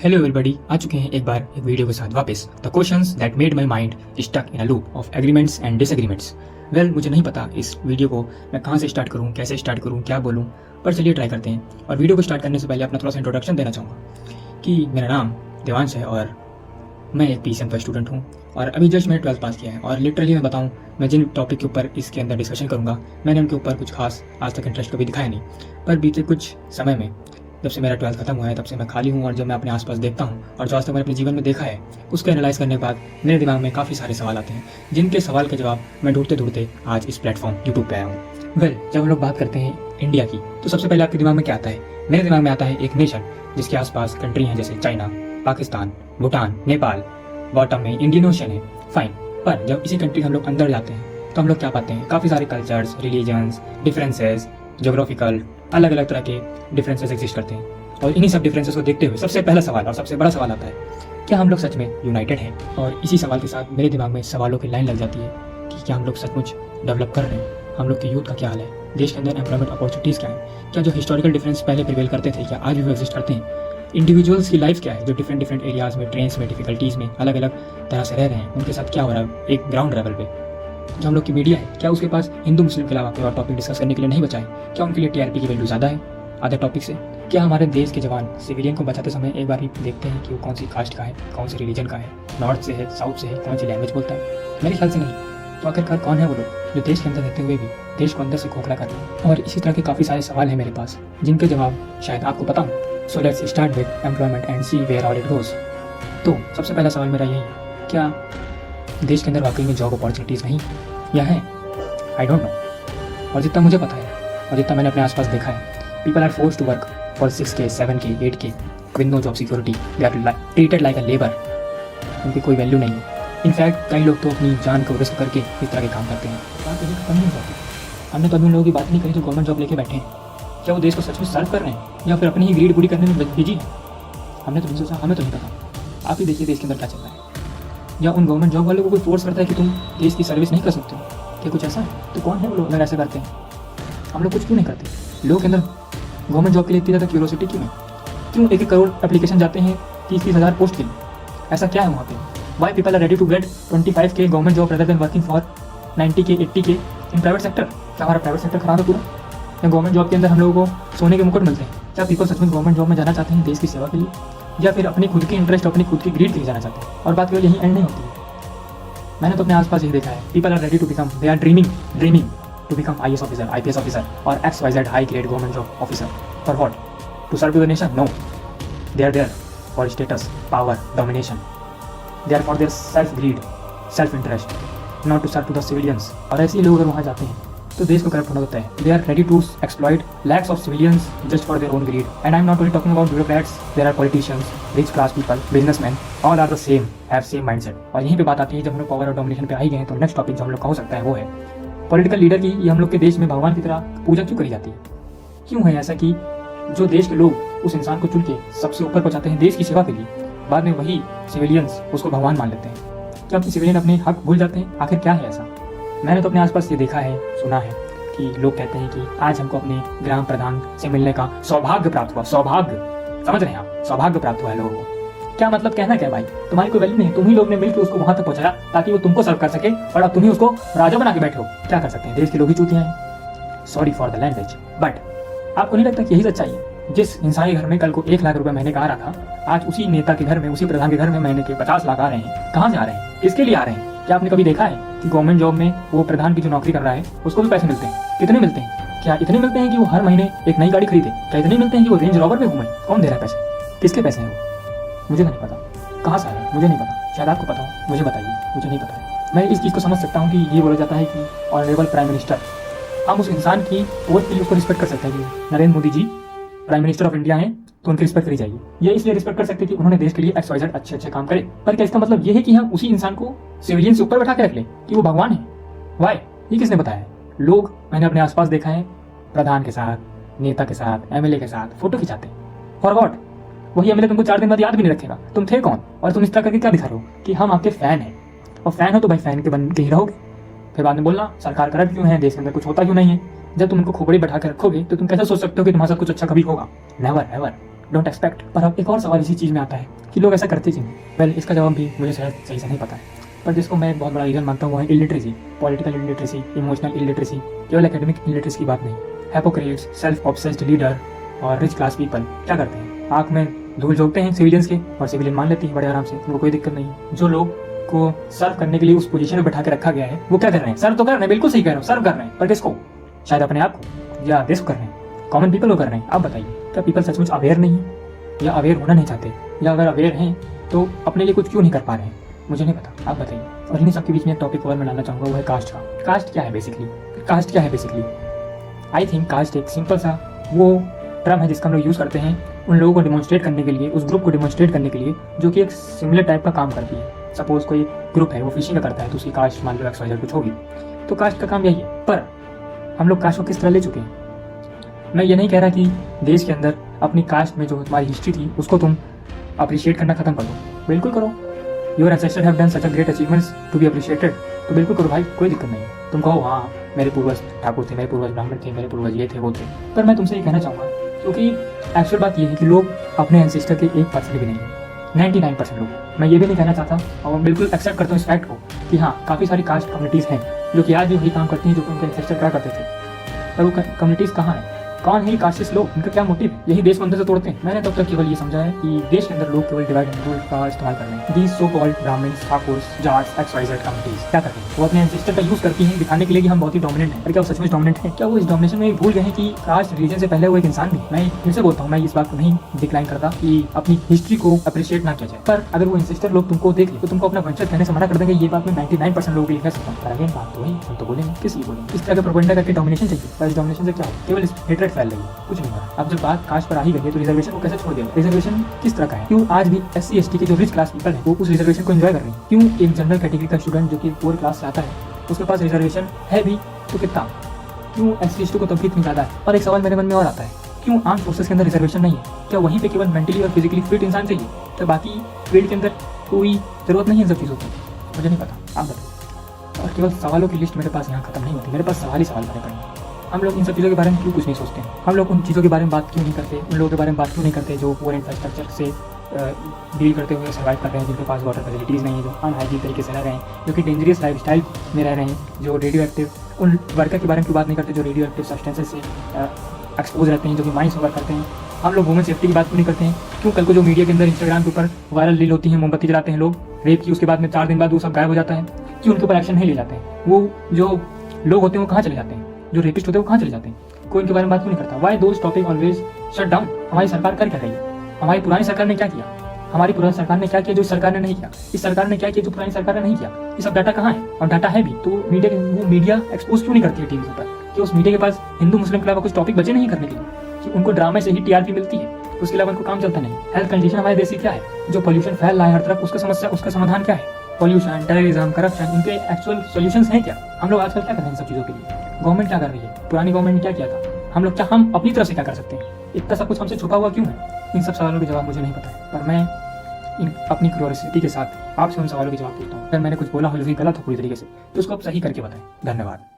Hello everybody, आ चुके हैं एक बार एक वीडियो के साथ वापस। The questions that made my mind stuck in a loop of agreements and disagreements. Well, मुझे नहीं पता इस वीडियो को मैं कहाँ से स्टार्ट करूँ, कैसे स्टार्ट करूँ, क्या बोलूँ, पर चलिए ट्राई करते हैं। और वीडियो को स्टार्ट करने से पहले अपना थोड़ा सा इंट्रोडक्शन देना चाहूँगा कि मेरा नाम देवांश है और मैं एक PCM का स्टूडेंट हूँ और अभी जस्ट मैंने 12th पास किया है। और लिटरली मैं बताऊँ, मैं जिन टॉपिक के ऊपर इसके अंदर डिस्कशन करूँगा मैंने उनके ऊपर कुछ खास आज तक इंटरेस्ट कभी दिखाया नहीं, पर बीते कुछ समय में जब से मेरा 12th खत्म हुआ है तब से मैं खाली हूँ। और जब मैं अपने आसपास देखता हूँ और जो आज तक मैंने अपने जीवन में देखा है उसको एनालाइज करने के बाद मेरे दिमाग में काफ़ी सारे सवाल आते हैं, जिनके सवाल के जवाब मैं ढूंढते ढूंढते आज इस प्लेटफॉर्म यूट्यूब पे आया हूँ। वेल, जब हम लोग बात करते हैं इंडिया की तो सबसे पहले आपके दिमाग में क्या आता है? मेरे दिमाग में आता है एक नेशन जिसके आसपास कंट्री हैं जैसे चाइना, पाकिस्तान, भूटान, नेपाल, बॉटम में इंडियन ओशन है। फाइन, पर जब इसी कंट्री हम लोग अंदर जाते हैं तो हम लोग क्या पाते हैं? काफ़ी सारे कल्चर्स, रिलीजन्स, डिफरेंसेस, जोग्राफिकल अलग अलग तरह के डिफरेंसेस एग्जिस्ट करते हैं। और इन्हीं सब डिफरेंसेस को देखते हुए सबसे पहला सवाल और सबसे बड़ा सवाल आता है, क्या हम लोग सच में यूनाइटेड हैं? और इसी सवाल के साथ मेरे दिमाग में सवालों की लाइन लग जाती है कि क्या हम लोग सचमुच डेवलप कर रहे हैं? हम लोग के यूथ का क्या हाल है? देश के अंदर एम्प्लॉयमेंट अपॉर्चुनिटीज़ क्या है? क्या जो हिस्टोरिकल डिफरेंस पहले प्रिवेल करते थे क्या आज भी वो एग्जिस्ट करते हैं? इंडिविजुअल्स की लाइफ क्या है जो डिफरेंट एरियाज़ में, ट्रेन्स में, डिफिकल्टीज़ में अलग अलग तरह से रह रहे हैं? उनके साथ क्या हो रहा है एक ग्राउंड लेवल पे? जो हम लोग की मीडिया है क्या उसके पास हिंदू मुस्लिम के अलावा कोई और टॉपिक डिस्कस करने के लिए नहीं बचा है? क्या उनके लिए TRP की वैल्यू ज़्यादा है अदर टॉपिक से? क्या हमारे देश के जवान सिविलियन को बचाते समय एक बार ही देखते हैं कि वो कौन सी कास्ट का है, कौन सी रिलीजन का है, नॉर्थ से है, साउथ से है, कौन सी लैंग्वेज बोलता है? मेरे ख्याल से नहीं। तो आखिरकार कौन है वो लोग जो देश के अंदर रहते हुए भी देश को अंदर से खोखला कर रहे हैं? और इसी तरह के काफ़ी सारे सवाल हैं मेरे पास जिनके जवाब शायद आपको पता हो। So let's start with employment and see where all it goes. तो सबसे पहला सवाल मेरा यही है, क्या देश के अंदर वाकई में जॉब अपॉर्चुनिटीज़ नहीं या है? I don't know. और जितना मुझे पता है और जितना मैंने अपने आसपास देखा है, people are force to work for 6K, 7K, 8K with no job security. They are treated like a labour. उनकी कोई वैल्यू नहीं है। इनफैक्ट कई लोग तो अपनी जान को रिस्क करके इस तरह के काम करते हैं। बात यही खत्म नहीं होती। हमने तो उन लोगों की बात नहीं करी जो गवर्नमेंट जॉब लेके बैठे हैं। क्या वो देश को सच में सर्व कर रहे हैं या फिर अपनी ही ग्रीड पूरी करने में बिजी है? हमने तो नहीं सोचा, हमें तो नहीं पता। आप ही देखिए देश के अंदर क्या चल रहा है। या उन गवर्नमेंट जॉब वालों को कोई फोर्स करता है कि तुम देश की सर्विस नहीं कर सकते हो? क्या कुछ ऐसा है? तो कौन है वो लोग अगर ऐसा करते हैं? हम लोग कुछ क्यों नहीं करते? लोगों के अंदर गवर्नमेंट जॉब के लिए इतनी ज़्यादा क्यूरोसिटी क्यों है? क्यों 1-1 करोड़ एप्लीकेशन जाते हैं 30-30 हज़ार पोस्ट के लिए? ऐसा क्या है वहाँ पे? Why people are ready to get 25K government job rather than working for 90K, 80K in private sector? क्या हमारा प्राइवेट सेक्टर खराब है पूरा? या गवर्नमेंट जॉब के अंदर हम लोगों को सोने के मुकुट मिलते हैं? क्या पीपल सच में गवर्नमेंट जॉब में जाना चाहते हैं देश की सेवा के लिए, या फिर अपनी खुद की इंटरेस्ट, अपनी खुद की ग्रीड के लिए जाना चाहते हैं? और बात केवल यही एंड नहीं होती है। मैंने तो अपने आसपास यही देखा है, people are ready to become, they are dreaming to become IAS officer, IPS officer और XYZ high grade government job officer. For what? To serve to the nation? No, they are there for status, power, domination. They are for their self greed, self interest, not to serve to the civilians. और ऐसे ही लोग अगर वहाँ जाते हैं तो देश को करप्ट होना होता है। They are ready to exploit lakhs of civilians just for their own greed. And I am not only talking about bureaucrats, there are politicians, rich class people, businessman, all are the same, have same mindset. और यहीं पे बात आती है, जब हम लोग power और डोमिनेशन पे आ ही गए तो नेक्स्ट टॉपिक जो हम लोग का हो सकता है वो है पॉलिटिकल लीडर की। ये हम लोग के देश में भगवान की तरह पूजा क्यों करी जाती है? क्यों है ऐसा कि जो देश के लोग उस इंसान को चुन के सबसे ऊपर पहुंचाते हैं देश की सेवा के लिए, बाद में वही सिविलियंस उसको भगवान मान लेते हैं? क्या सिविलियन अपने हक भूल जाते हैं? आखिर क्या है ऐसा? मैंने तो अपने आसपास ये देखा है, सुना है कि लोग कहते हैं कि आज हमको अपने ग्राम प्रधान से मिलने का सौभाग्य प्राप्त हुआ। सौभाग्य, समझ रहे हैं आप? सौभाग्य प्राप्त हुआ है लोगों को। क्या मतलब? कहना क्या भाई? तुम्हारी कोई वैल्यू नहीं, तुम ही लोग ने मिलकर उसको वहां तक पहुंचाया ताकि वो तुमको सर्व कर सके, और अब तुम ही उसको राजा बना के बैठे हो। क्या कर सकते हैं? देश के लोग ही चूतियां हैं। Sorry for the language, but आपको नहीं लगता कि यही सच्चाई है? जिस इंसान के घर में कल को 1 लाख रुपए महीने का आ रहा था, आज उसी नेता के घर में, उसी प्रधान के घर में महीने के 50 लाख आ रहे हैं। कहाँ से आ रहे हैं? किसके लिए आ रहे हैं? क्या आपने कभी देखा है कि गवर्नमेंट जॉब में वो प्रधान की जो नौकरी कर रहा है उसको भी पैसे मिलते हैं? कितने मिलते हैं? क्या इतने मिलते हैं कि वो हर महीने एक नई गाड़ी खरीदे? क्या इतने मिलते हैं कि वो रेंज रॉवर में घूमे? कौन दे रहा है पैसे? किसके पैसे हैं वो? मुझे नहीं पता। कहाँ से आ रहे हैं मुझे नहीं पता। शायद आपको पता हो, मुझे बताइए, मुझे नहीं पता है। मैं इस चीज़ को समझ सकता हूँ कि ये बोला जाता है कि ऑनरेबल प्राइम मिनिस्टर, हम उस इंसान की वोट के लिए उसको रिस्पेक्ट कर सकते हैं कि Narendra Modi ji prime minister of India हैं तो उनकी रिस्पेक्ट करी जाएगी। ये इसलिए रिस्पेक्ट कर सकते हैं कि उन्होंने देश के लिए XYZ अच्छे काम करे। पर क्या इसका मतलब ये है कि हम उसी इंसान को सिविलियन से ऊपर बैठा के रख लें कि वो भगवान है? वाई? ये किसने बताया है? लोग, मैंने अपने आसपास देखा है, प्रधान के साथ, नेता के साथ, MLA के साथ फोटो खिंचाते हैं। For what? वही MLA तुमको 4 दिन बाद याद भी नहीं रखेगा तुम थे कौन, और तुम इस तरह करके क्या दिखा रहे हो कि हम आपके फैन हैं। और फैन हो तो भाई फैन के बन के ही रहोगे। फिर बाद में बोलना सरकार करप्ट क्यों है, देश के अंदर कुछ होता क्यों नहीं है। जब तुम उनको खोपड़ी बैठा के रखोगे तो तुम कैसे सोच सकते हो कि तुम्हारे साथ कुछ अच्छा कभी होगा? Never ever. Don't expect. पर अब एक और सवाल इसी चीज़ में आता है कि लोग ऐसा करते क्यों? वेल, इसका जवाब भी मुझे शायद सही से नहीं पता है, पर जिसको मैं एक बहुत बड़ा रीज़न मानता हूँ वो है illiteracy, political illiteracy, emotional illiteracy. केवल एकेडमिक इलिटरेसी की बात नहीं। हैपोक्रेट्स, सेल्फ ऑब्सेस्ड लीडर और रिच क्लास पीपल क्या करते हैं? आँख में धूल झोंकते हैं सिविलियंस के, और सिविलियन मान लेती है बड़े आराम से, उनको कोई दिक्कत नहीं है। जो लोग को सर्व करने के लिए उस पोजीशन में बैठा के रखा गया है वो क्या कर रहे हैं? सर्व तो कर रहे हैं, बिल्कुल सही कह रहे हो, सर्व कर रहे हैं, पर किसको? शायद अपने आप को या देश को कर रहे हैं, कॉमन पीपल को कर रहे हैं। आप बताइए, क्या पीपल सचमुच अवेयर नहीं है, या अवेयर होना नहीं चाहते, या अगर अवेयर हैं तो अपने लिए कुछ क्यों नहीं कर पा रहे हैं? मुझे नहीं पता, आप बताइए। और इन्हीं सबके बीच में एक टॉपिक और मैं लाना चाहूँगा, वो है कास्ट का। कास्ट क्या है बेसिकली? कास्ट क्या है बेसिकली? आई थिंक कास्ट एक सिंपल सा वो टर्म है जिसका हम लोग यूज़ करते हैं उन लोगों को डिमॉन्स्ट्रेट करने के लिए, उस ग्रुप को डिमॉन्स्ट्रेट करने के लिए जो कि एक सिमिलर टाइप का काम करती है। सपोज कोई ग्रुप है वो फिशिंग का करता है तो उसकी कास्ट मान लो XYZ कुछ होगी, तो कास्ट का काम यही है। पर हम लोग कास्ट को किस तरह ले चुके हैं? मैं ये नहीं कह रहा कि देश के अंदर अपनी कास्ट में जो तुम्हारी हिस्ट्री थी उसको तुम अप्रिशिएट करना खत्म कर दो, बिल्कुल करो। Your ancestor have done such a great achievements to be appreciated, तो बिल्कुल करो भाई, कोई दिक्कत नहीं है। तुम कहो हाँ मेरे पूर्वज ठाकुर थे, मेरे पूर्वज ब्राह्मण थे, मेरे पूर्वज ये थे वो थे, पर मैं तुमसे ये कहना चाहूँगा क्योंकि एक्चुअल बात ये है कि लोग अपने एंसेस्टर के 1% भी नहीं है, 99% लोग। मैं ये भी नहीं कहना चाहता और मैं बिल्कुल एक्सेप्ट करता हूँ इस फैक्ट को कि हाँ काफ़ी सारी कास्ट कम्युनिटीज़ हैं जो कि आज भी वही काम करती हैं जो उनके एंसेस्टर क्या करते थे। पर वो कम्युनिटीज़ कहाँ हैं? कौन है ये कास्टिस्ट लोग? इनका क्या मोटिव है? यही देश को अंदर से तोड़ते हैं। मैंने तब तक केवल ये समझा है कि देश के अंदर लोग केवल डिवाइड एंड रूल का इस्तेमाल कर रहे हैं। These so called Brahmins, Thakurs, Jats, XYZ communities क्या करते हैं? वो अपने एंसेस्टर का यूज करती हैं दिखाने के लिए कि हम बहुत ही डोमिनेंट हैं। पर क्या वो सच में डोमिनेंट है? क्या वो इस डोमिनेशन में भूल गए हैं कि कास्ट रिलीजन से पहले वो एक इंसान भी? मैं फिर से बोलता हूँ, मैं इस बात को नहीं डिक्लाइन करता कि अपनी हिस्ट्री को अप्रिशिएट ना किया जाए, पर अगर वो एंसेस्टर लोग तुमको देख ले तो तुमको अपना वंशज कहने से मना कर देंगे। ये बात मैं 99% लोगों के लिए कह सकता हूँ। पर अगेन बात तो वही, हम तो बोलेंगे, किस लिए बोलेंगे? इस तरह का प्रोपेगेंडा करके डोमिनेशन चाहिए, पर इस डोमिनेशन से क्या हो? केवल हेट्रेड फैल रही है, कुछ नहीं। अब जब बात कास्ट पर आ ही गई है तो रिजर्वेशन को कैसे छोड़ दिया? रिजर्वेशन किस तरह का है? क्यों आज भी SC ST के जो रिच क्लास पीपल है वो उस रिजर्वेशन को एंजॉय कर रहे हैं? क्यों एक जनरल कैटेगरी का स्टूडेंट जो कि पुअर क्लास से आता है उसके पास रिजर्वेशन है भी तो कितना? क्यों SC ST को तब भी इतनी ज़्यादा है? और एक सवाल मेरे मन में और आता है, क्यों आर्म फोर्सेस के अंदर रिजर्वेशन नहीं है? क्या वहीं पे केवल मेंटली और फिजिकली फिट इंसान चाहिए? तो बाकी फील्ड के अंदर कोई ज़रूरत नहीं है इन सब चीज़ों की? मुझे नहीं पता, आप बताओ। और केवल सवालों की लिस्ट मेरे पास यहाँ खत्म नहीं होती, मेरे पास सवाल ही सवाल भरे पड़े हैं। हम लोग इन सब चीज़ों के बारे में क्यों कुछ नहीं सोचते हैं? हम लोग उन चीज़ों के बारे में बात क्यों नहीं करते? उन लोगों के बारे में बात क्यों नहीं करते जो पुअर इंफ्रास्ट्रक्चर से डील करते हुए सर्वाइव कर रहे हैं, जिनके पास वाटर फैसिलिटीज़ नहीं है, जो अनहाइजीन तरीके से रह रहे हैं, जो कि डेंजरस लाइफस्टाइल में रह रहे हैं, जो रेडियो एक्टिव, उन वर्कर के बारे में क्यों बात नहीं करते जो रेडियो एक्टिव सब्सटेंसेस से एक्सपोज रहते हैं, जो कि माइंस वर्क करते हैं? हम लोग वुमेन सेफ्टी की बात क्यों नहीं करते हैं? क्यों कल को जो मीडिया के अंदर इंस्टाग्राम के ऊपर वायरल रील होती है, मोमबत्ती जलाते हैं लोग रेप की, उसके बाद में 4 दिन बाद वो सब गायब हो जाता है, क्यों उनके ऊपर एक्शन नहीं ले जाते हैं? वो जो लोग होते हैं वो कहाँ चले जाते हैं? जो रेपिस्ट होते हैं वो कहाँ चले जाते हैं? कोई इनके बारे में बात क्यों नहीं करता? Why those topic always shut down? हमारी सरकार कर क्या रही है? हमारी पुरानी सरकार ने क्या किया? हमारी पुरानी सरकार ने क्या किया जो इस सरकार ने नहीं किया? इस सरकार ने क्या किया जो पुरानी सरकार ने नहीं किया? ये सब डाटा कहाँ है? और डाटा है भी तो मीडिया एक्सपोज क्यों नहीं करती है टीवी पर? कि उस मीडिया के पास हिंदू मुस्लिम के अलावा कुछ टॉपिक बचे नहीं करने के लिए? कि उनको ड्रामे से ही TRP मिलती है, उसके अलावा उनको काम चलता नहीं। हेल्थ कंडीशन हमारे देश की क्या है? जो पोल्यूशन फैल रहा है हर तरफ, उसका समस्या, उसका समाधान क्या है? पॉल्यूशन, टेररिज्म, करप्शन, इनके एक्चुअल सॉल्यूशंस हैं क्या? हम लोग आजकल क्या कर रहे हैं इन सब चीज़ों के लिए? गवर्नमेंट क्या कर रही है? पुरानी गवर्नमेंट ने क्या किया था? हम लोग क्या, हम अपनी तरफ से क्या कर सकते हैं? इतना सब कुछ हमसे छुपा हुआ क्यों है? इन सब सवालों के जवाब मुझे नहीं पता है, पर मैं अपनी क्यूरियोसिटी के साथ आपसे उन सवालों के जवाब पूछता हूँ। अगर मैंने कुछ बोला हो जो कि गलत हो पूरी तरीके से तो उसको आप सही करके बताएं। धन्यवाद।